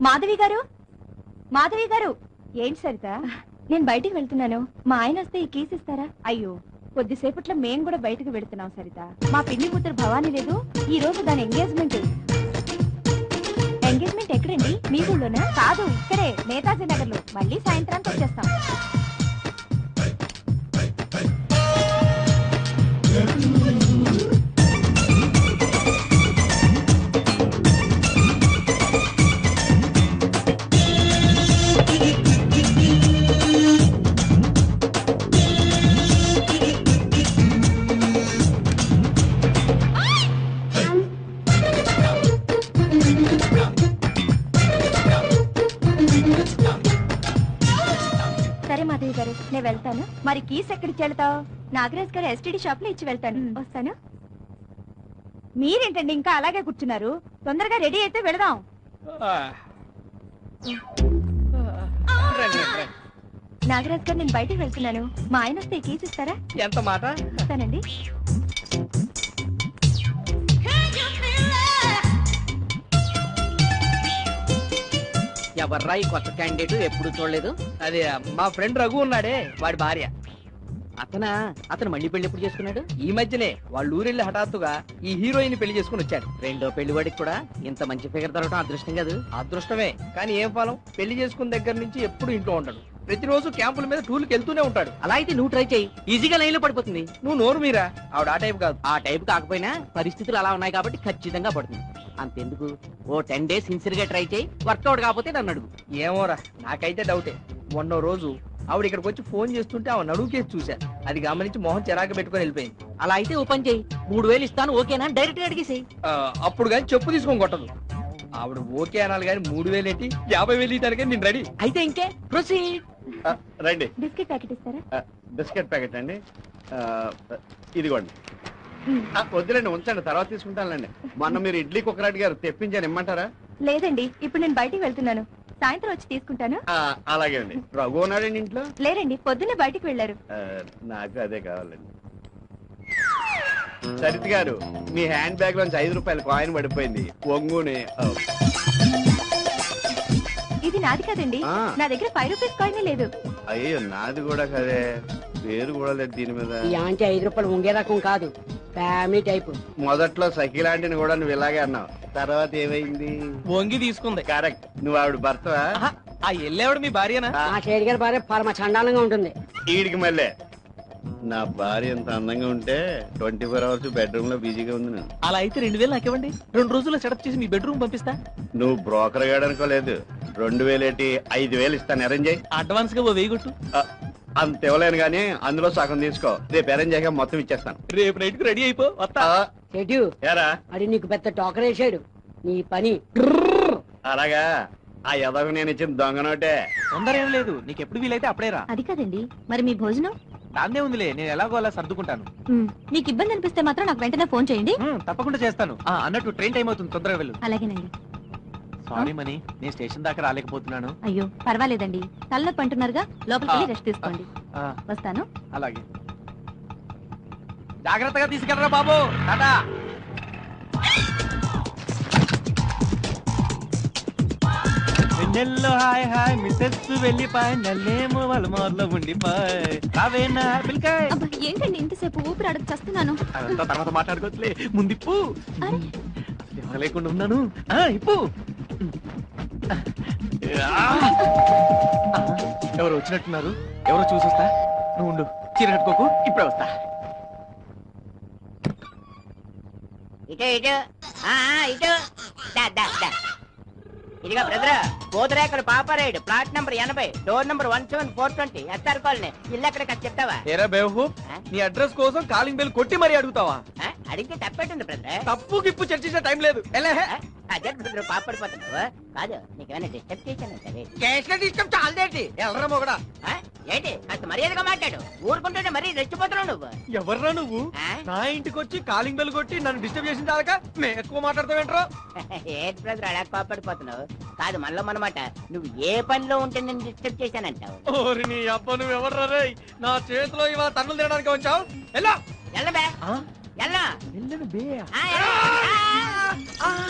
మాధవి గారు, మాధవి గారు. ఏంటి సరిత? నేను బయటికి వెళ్తున్నాను, మా ఆయన వస్తే ఈ కీస్ ఇస్తారా? అయ్యో, కొద్దిసేపట్లో మేం కూడా బయటకు వెళ్తున్నాం సరిత. మా పిన్ని కూతురు భవానీ లేదు, ఈ రోజు దాని ఎంగేజ్మెంట్. ఎంగేజ్మెంట్ ఎక్కడండి? మీ ఊళ్ళోనా? కాదు, ఇక్కడే నేతాజీ నగర్ లో. మళ్ళీ సాయంత్రానికి వచ్చేస్తాం. నేను వెళ్తాను. మరి కీస్ ఎక్కడికి వెళ్తావు? నాగరాజ్ గారు ఎస్టీడీ షాప్ లో ఇచ్చి వెళ్తాను. వస్తాను. మీరేంటండి ఇంకా అలాగే కూర్చున్నారు? తొందరగా రెడీ అయితే వెళదాం. నాగరాజ్ గారు, నేను బయటికి వెళ్తున్నాను, మా ఆయన వస్తే కీస్ ఇస్తారా? ఎంత మాట? ఇస్తానండి. ఎవర్రా ఈ కొత్త క్యాండిడేట్? ఎప్పుడు చూడలేదు. అదే మా ఫ్రెండ్ రఘు ఉన్నాడే, వాడి భార్య. అతను మళ్ళీ పెళ్లి ఎప్పుడు చేసుకున్నాడు? ఈ మధ్యనే వాళ్ళ ఊరెళ్ళి హఠాత్తుగా ఈ హీరోయిన్ పెళ్లి చేసుకుని వచ్చాడు. రెండో పెళ్లి వాడికి కూడా ఇంత మంచి ఫిగర్ దొరకడం అదృష్టం కాదు? అదృష్టమే, కానీ ఏం ఫలం? పెళ్లి చేసుకున్న దగ్గర నుంచి ఎప్పుడు ఇంట్లో ఉంటాడు. ప్రతిరోజు క్యాంపుల మీద టూర్కి వెళ్తూనే ఉంటాడు. అలా అయితే నువ్వు ట్రై చేయి, ఈజీగా లైన్ లో పడిపోతుంది. నువ్వు నోరు మీరా, ఆవిడ ఆ టైప్ కాదు. ఆ టైప్ కాకపోయినా పరిస్థితులు అలా ఉన్నాయి కాబట్టి ఖచ్చితంగా పడుతుంది. అంతెందుకు, ఓ 10 days సిన్సియర్ గా ట్రై చేయి. వర్కౌట్ కాకపోతే నన్ను అడుగు. ఏమోరా, నాకైతే డౌటే. మొన్న రోజు ఆవిడ ఇక్కడికి వచ్చి ఫోన్ చేస్తుంటే ఆవిడ నడుగు కేసు చూశా. అది గమనించి మొహం చిరాకు పెట్టుకుని వెళ్ళిపోయింది. అలా అయితే ఓ పని చేయి, 3000 ఇస్తాను, ఓకేనా? డైరెక్ట్ గా అడిగేసేయి. అప్పుడు కానీ చెప్పు తీసుకొని కొట్టదు. ఆవిడ ఓకే అనాలి కానీ 3000 ఏంటి, 50,000 ఇవ్వడానికి నేను రెడీ. అయితే ఇంకే ప్రొసీడ్. రండి. బిస్కెట్ ప్యాకెట్ ఇస్తారా? బిస్కెట్ ప్యాకెట్ అండి, ఇదిగోండి. వద్దులేండి, ఉంచండి, తర్వాత తీసుకుంటానులేండి. మొన్న మీరు ఇడ్లీ కుక్కర్ అడిగారు, తెప్పించాను, ఇమ్మంటారా? లేదండి, ఇప్పుడు నేను బయటికి వెళ్తున్నాను, సాయంత్రం వచ్చి తీసుకుంటాను. అలాగే అండి. రఘు ఉన్నాడండి ఇంట్లో? లేరండి, పొద్దున్నే బయటికి వెళ్ళారు. నాకు అదే కావాలండి. సరిత గారు, మీ హ్యాండ్ బ్యాగ్ లోంచి 5 రూపాయల కాయిన్ పడిపోయింది. ఒంగుని. ఇది నాది కదండి, నా దగ్గర 5 రూపీస్ కాయిన్ లేదు. అయ్యో, నాది కూడా కదే, పేరు కూడా లేదు దీని మీద. ఈ ఆంటీ 5 రూపాయలు ఉంగే రకం కాదు, ఫ్యామిలీ టైప్. మొదట్లో సఖి లాంటిని కూడా నువ్వు ఇలాగే అన్నావు, తర్వాత ఏమైంది? వంగి తీసుకుంది. కరెక్ట్, నువ్వు ఆవిడ భర్తవా? ఆ ఎల్లేవాడు మీ భార్యనా? ఆ షేడ్ గారి భార్య పరమ చండాలంగా ఉంటుంది. ఈడికి మళ్ళీ నా భార్య ఎంత అందంగా ఉంటే 24 hours బెడ్రూమ్ లో బిజీగా ఉంది. నేను అలా అయితే 2000 నాకు ఇవ్వండి, 2 రోజుల్లో సెటప్ చేసి మీ బెడ్రూమ్ పంపిస్తా. నువ్వు బ్రోకర్ గాడనుకోలేదు. 2000 ఏంటి, 5000 ఇస్తాను. అరేంజ్ అయ్యి అడ్వాన్స్ గా 1000 కొట్టు. అంత ఇవ్వలేను గానీ అందులో సగం తీసుకో, రేపు అరేంజ్ అయ్యాక మొత్తం ఇచ్చేస్తాను. రేపు నైట్ కు రెడీ అయిపో, వస్తా. షెడ్యూ అది నీకు పెద్ద టోకర్ వేసాడు, నీ పని. అలాగా, ఆ ఎదకు నేను ఇచ్చిన దొంగ నోటే. తొందర ఏం లేదు, నీకు ఎప్పుడు వీలైతే అప్పుడేరా. అది కదండి, మరి మీ భోజనం? దాన్నే ఉందిలే, నేను ఎలాగో అలా సర్దుకుంటాను. మీకు ఇబ్బంది అనిపిస్తే మాత్రం నాకు వెంటనే ఫోన్ చేయండి. తప్పకుండా చేస్తాను. అన్నట్టు ట్రైన్ టైం అవుతుంది, తొందరగా వెళ్ళు. అలాగేనండి. సారీ మనీ, నేను స్టేషన్ దాకా రాలేకపోతున్నాను. అయ్యో పర్వాలేదండి, తలనొప్పి అంటున్నారుగా, లోపలికి వెళ్ళి రెస్ట్ తీసుకోండి. వస్తాను. అలాగే, జాగ్రత్తగా తీసుకెళ్ళరా బాబు. టాటా. నెల్లో హాయ్ హాయ్ మిస్సెస్ వెళ్ళిపాయ్, నల్లేమో వాళ్ళ మొదలో ఉండిపాయ్. రావేనా పిల్కాయ్? ఏంటండి ఇంతసేపు ఊపిరి అడగ చేస్తున్నాను. అదంతా తర్వాత మాట్లాడుకోవచ్చులే, ముందు ఇప్పు. లేకుండా ఉన్నాను, ఇప్పు. ఎవరు వచ్చినట్టున్నారు, ఎవరో చూసొస్తా. నువ్వు ఉండు, చీర కట్టుకోకు, ఇప్పుడే వస్తా. ఇటు ఇటు ఇటు ఇదిగా బ్రదర్, పోతురేకలు Paparayudu, plot number 80, door number 17420, SR colony. ఇల్లు ఎక్కడ చెప్తావా? ఏరా బేవహూ, నీ అడ్రస్ కోసం కాలింగ్ బెల్ కొట్టి మరీ అడుగుతావా? అడిగితే తప్పేటుంది బ్రదర్. తప్పు గిప్పు చర్చించే టైం లేదు. అదే బ్రదర్, పాపడిపోతున్నావు కాదు, నీకేమైనా డిస్టర్బ్ చేశాను సరే. చేసిన డిస్టర్బ్ చాలదేంటి? ఎల్లరా మొగడా ఏంటి, కాస్త మర్యాదగా మాట్లాడు, ఊరుకుంటుంటే మరీ రెచ్చిపోతున్నావు నువ్వు. ఎవర్రా నువ్వు? నా ఇంటికి వచ్చి కాలింగ్ బెల్ కొట్టి నన్ను డిస్టర్బ్ చేసిన చాలక నేను ఎక్కువ మాట్లాడతావేంట్రా? ఏంటి బ్రదర్ అలా కోపడిపోతున్నావు? కాదు మనలో మనమాట, నువ్వు ఏ పనిలో ఉంటే నేను డిస్టర్బ్ చేశానంటావు. ఓరి నీ అబ్బ, నువ్వు ఎవర్రా రే? నా చేతిలో ఇవాళ తన్నులు తినడానికి వచ్చావు. ఎల్లా ఎల్లబే, ఎల్లా.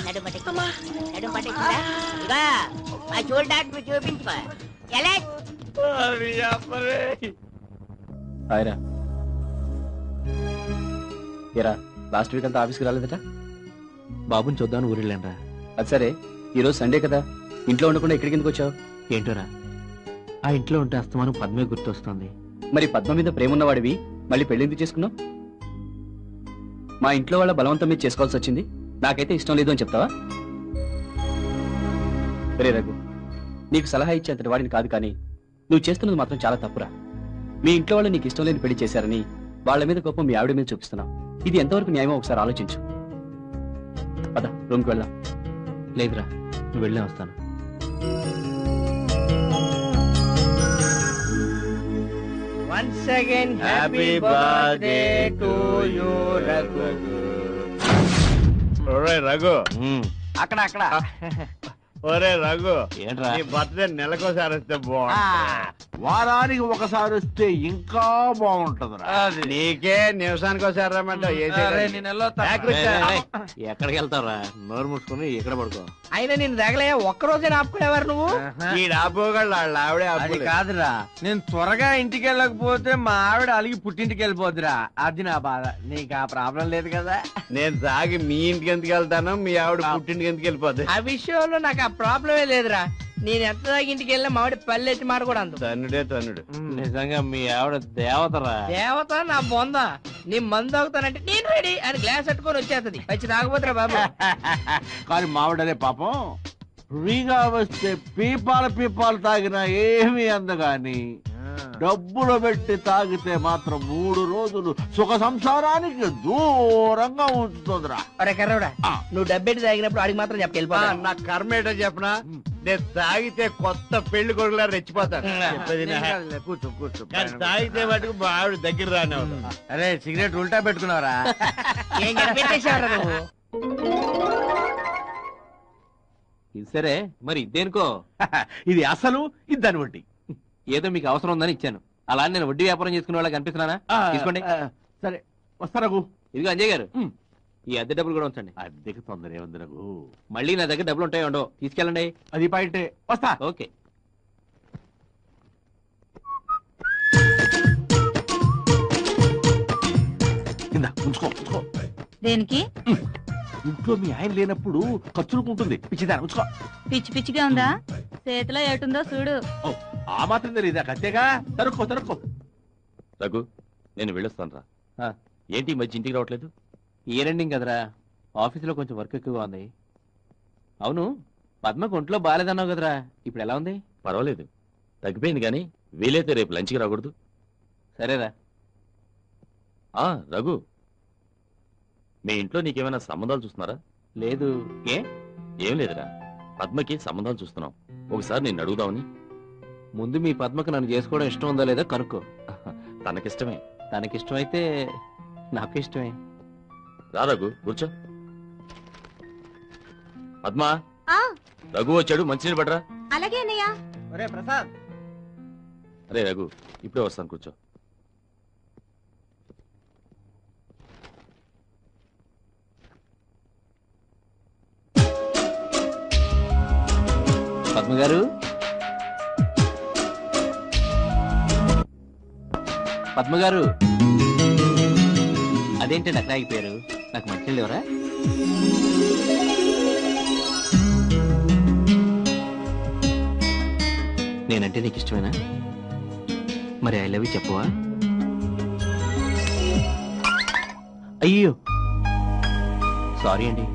నడుము పట్టేసిందా? నడుము పట్టేసిందా? ఇదిగో, ఆ చూడు డాక్టర్ చూపించుకో. ఎలా? హాయ్రా. ఏరా లాస్ట్ వీక్ అంతా ఆఫీస్కి రాలేదట? బాబుని చూద్దామని ఊరెళ్ళానరా. అది సరే, ఈరోజు సండే కదా, ఇంట్లో ఉండకుండా ఇక్కడికి ఎందుకు వచ్చావు? ఏంటోరా, ఆ ఇంట్లో ఉంటే అస్తమానం పద్మే గుర్తొస్తుంది. మరి పద్మ మీద ప్రేమ ఉన్నవాడివి మళ్ళీ పెళ్లి ఎందుకు చేసుకున్నావు? మా ఇంట్లో వాళ్ళ బలవంతం మీద చేసుకోవాల్సి వచ్చింది, నాకైతే ఇష్టం లేదు అని చెప్తావా? రే రఘు, నీకు సలహా ఇచ్చేంతటి వాడిని కాదు, కానీ నువ్వు చేస్తున్నది మాత్రం చాలా తప్పురా. మీ ఇంట్లో వాళ్ళు నీకు ఇష్టం లేని పెళ్లి చేశారని వాళ్ళ మీద కోపం మీ ఆవిడ మీద చూపిస్తున్నావు. ఇది ఎంతవరకు న్యాయమో ఒకసారి ఆలోచించు. పద, రూమ్కి వెళ్దాం. లేదురా, నువ్వు వెళ్ళే వస్తాను. Once again, happy birthday to you, Raghu. ఒరే రఘు, అక్కడ ఒరే రఘు, ఏంట్రా? నీ బర్త్డే నెలకోసారి వస్తే బాగుంటుంది. వారానికి ఒకసారి వస్తే ఇంకా బాగుంటదిరా. నీకే నిమిషానికి ఒకసారి రమ్మంటావు. ఎక్కడికి వెళ్తావురా? నోరు మూసుకుని ఇక్కడ పడుకో. అయినా నేను తగలే ఒక్కరోజే ఆపుకునేవారు నువ్వు. ఈ ఆపుకోగలడు, వాళ్ళ ఆవిడే అది ఆపు. కాదురా, నేను త్వరగా ఇంటికి వెళ్ళకపోతే మా ఆవిడ అలిగి పుట్టింటికి వెళ్ళిపోద్దిరా. అది నా బాధ. నీకు ఆ ప్రాబ్లం లేదు కదా. నేను సాగి మీ ఇంటికి ఎందుకు వెళ్తాను, మీ ఆవిడ పుట్టింటికి ఎందుకు వెళ్ళిపోద్ది? ఆ విషయంలో నాకు ఆ ప్రాబ్లమే లేదురా. నేను ఎంత దాకా ఇంటికి వెళ్ళినా మావిడ పల్లెత్తి మాట కూడా అందు. తన్నుడే తన్నుడు. నిజంగా మీ ఆవిడ దేవతరా. దేవత నా బొంద. నీ మందు తాగుతానంటే నేను రెడీ అని గ్లాస్ పెట్టుకొని వచ్చేస్తుంది. వచ్చి తాగబోతురా బాబు. కానీ మావిడనే పాపం ఫ్రీగా వస్తే పీపాలు తాగినా ఏమీ అందగాని డబ్బులు పెట్టి తాగితే మాత్రం 3 రోజులు సుఖ సంసారానికి దూరంగా ఉంచుతుందిరా. అరే కర్రవుడా, నువ్వు డబ్బెట్టి తాగినప్పుడు అడిగి మాత్రం చెప్పి నా కర్మ ఏంటో చెప్పనా, నేను తాగితే కొత్త పెళ్లి కొడుకులా రెచ్చిపోతాను. చెప్పేది నా- కూర్చో కూర్చో. కానీ తాగితే మటుకు మా ఆవిడ దగ్గర రానే అవుతుంది. అరే సిగరెట్ ఉల్టా పెట్టుకున్నావరా? ఏం కనిపెట్టేసావరా నువ్వు? ఇది సరే, మరి ఇదేనుకో. ఇది అసలు ఇది దాని వడ్డీ. ఏదో మీకు అవసరం ఉందని ఇచ్చాను. అలా నేను వడ్డీ వ్యాపారం చేసుకునే వాళ్ళకి కనిపిస్తున్నానా? తీసుకోండి. సరే వస్తారగు. ఇదిగో అంజయ్ గారు, ఈ అద్దె డబ్బులు కూడా ఉంచండి. అద్దెకి తొందర ఏముంది రఘు? మళ్ళీ నా దగ్గర డబ్బులు ఉంటాయో ఉండవు, తీసుకెళ్ళండి. అది పాయింటే. వస్తా. ఓకే. కింద ఉంచుకో ఉంచుకో. దేనికి? ఇంట్లో మీ ఆయన లేనప్పుడు ఖర్చులకు ఉంటుంది. పిచ్చిదాన్ని ఉంచుకో. పిచ్చి పిచ్చిగా ఉందా? చేతిలో ఏటుందో చూడు. ఓ, ఆ మాత్రం తెలియదా? కత్తేగా. తరుక్కో తరుక్కో. రఘు, నేను వెళ్ళొస్తాను రా. ఏంటి ఈ మధ్య ఇంటికి రావట్లేదు? ఇయర్ ఎండింగ్ కదరా, ఆఫీసులో కొంచెం వర్క్ ఎక్కువగా ఉంది. అవును, పద్మకు ఒంట్లో బాగాలేదన్నావు కదరా, ఇప్పుడు ఎలా ఉంది? పర్వాలేదు, తగ్గిపోయింది. కానీ వీలైతే రేపు లంచ్కి రాకూడదు? సరేరా. రఘు, మీ ఇంట్లో నీకేమైనా సంబంధాలు చూస్తున్నారా? లేదు. ఏ? ఏం లేదురా, పద్మకి సంబంధాలు చూస్తున్నాం. ఒకసారి నేను అడుగుదామని. ముందు మీ పద్మకు నన్ను చేసుకోవడం ఇష్టం ఉందా లేదా కనుక్కో. తనకిష్టమే. తనకిష్టమైతే నాకు ఇష్టమే. రా రఘు, కూర్చో. పద్మా, రఘు వచ్చాడు, మంచినీళ్ళు పడరా. అలాగే అన్నయ్య. ఒరే ప్రసాద్, అరే రఘు, ఇప్పుడే వస్తాను, కూర్చో. పద్మ గారు, పద్మ గారు, అదేంటండి అక్కడ ఆగిపోయారు? నాకు మంచి లేవరా? నేనంటే నీకు ఇష్టమేనా? మరి ఐ లవ్ యూ చెప్పవా? అయ్యో సారీ అండి.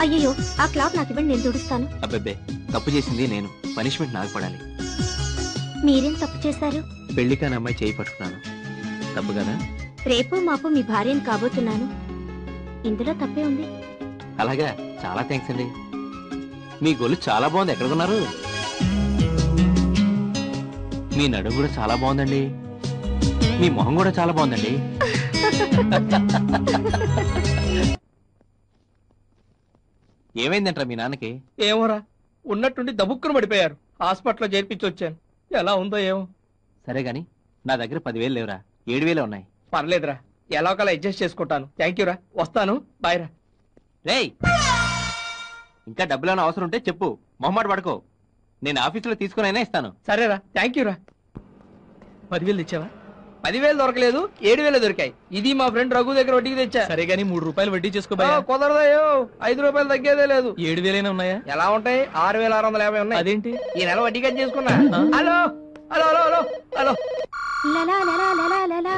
అయ్యో, ఆ క్లాత్ నాకు ఇవ్వండి, నేను తుడుస్తాను. అబ్బబ్బే, తప్పు చేసింది నేను, పనిష్మెంట్ నాకు పడాలి. మీరేం తప్పు చేశారు? పెళ్లి కాని అమ్మాయి చేయి పట్టుకున్నాను, తప్పు కదా? రేపు మాపు మీ భార్యను కాబోతున్నాను, ఇందులో తప్పే ఉంది. అలాగా, చాలా థ్యాంక్స్ అండి. మీ గొల్లు చాలా బాగుంది, ఎక్కడ కొన్నారు? మీ నడుము కూడా చాలా బాగుందండి, మీ మొహం కూడా చాలా బాగుందండి. ఏమైందంటారా మీ నాన్నకి? ఏమోరా, ఉన్నట్టుండి దబుక్కును పడిపోయారు. హాస్పిటల్లో చేర్పించి వచ్చాను. ఎలా ఉందో ఏమో. సరే గాని, నా దగ్గర 10,000 లేవురా, 7,000 ఉన్నాయి. పర్లేదురా, ఎలా ఒకలా అడ్జస్ట్ చేసుకుంటాను. థ్యాంక్ యూ రా, వస్తాను. బాయ్ రా. రేయ్, ఇంకా డబ్బులు అవసరం ఉంటే చెప్పు, మొహమాట పడుకో. నేను ఆఫీసులో తీసుకునైనా ఇస్తాను. సరేరా, థ్యాంక్ యూ రా. 10,000 తెచ్చావా? 10,000 దొరకలేదు, 7,000 దొరికాయి. ఇది మా ఫ్రెండ్ రఘు దగ్గర వడ్డీకి తెచ్చా. సరే గానీ 3 రూపాయలు వడ్డీ చేసుకో. కుదరదయ్యో, 5 రూపాయలు తగ్గేదే లేదు. 7,000 ఉన్నాయా? ఎలా ఉంటాయి? 6,650 ఉన్నాయి. అదేంటి? ఈ నెల వడ్డీ కట్ చేసుకున్నా. Hello hello hello hello hello. లలా లలా లలా లలా